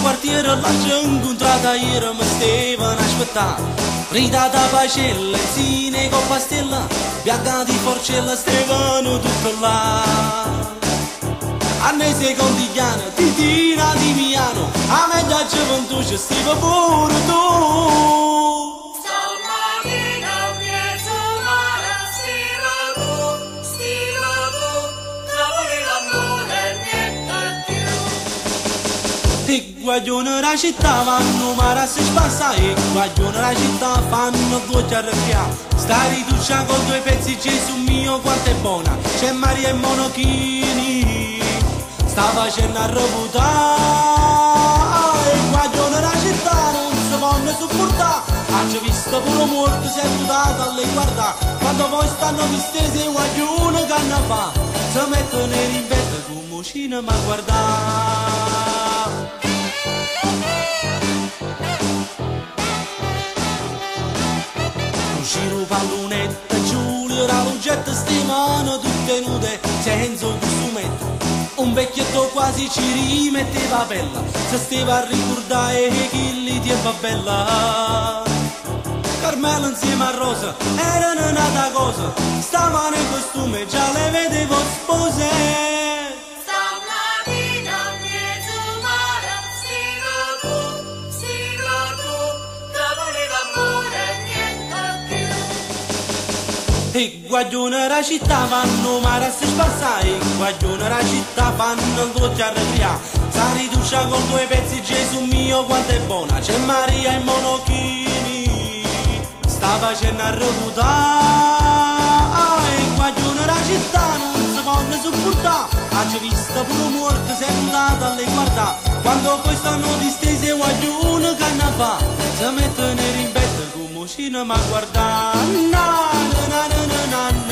quartiere la c'è incontrata ieri mi stavano aspettando. Rita da pacella, zine con pastella, bianca di forcella stavano tutto là. A noi secondigliano, titina di Miano, a me già gioventù ci stiva pure tu. E guaglione la città vanno mare a si spassa e guaglione la città fanno voce a recchiare. Sta riduccia con due pezzi Gesù mio quanto è buona, c'è Maria e Monochini, sta facendo a reputare. E guaglione la città non si può sopportare, ha già visto pure morto si è buttato a lei guarda. Quando poi stanno distesi e guaglione che hanno fa, si mettono in bed come cinema a guardare. Giro pallonetta, Giulio, la lungetta, ste mani tutte nude, senza un strumento. Un vecchietto quasi ci rimetteva bella, se stava a ricordare che li tempo bella. Carmelo insieme a Rosa, erano nata cosa, stavano in costume, già le vedevo spose. E guaglione la città vanno mare a si spassare, guaglione la città fanno voce a recchiare. Sta riduccia con due pezzi Gesù mio quanto è buona, c'è Maria e Monochini, sta facendo a reputare. E guaglione la città non si può sopportare, ha già visto pure morto si è buttato a lei guardare. Quando poi stanno distese guaglione che hanno fa, si mettono in bed come cinema a guardare. Na, na, na, na, na, na.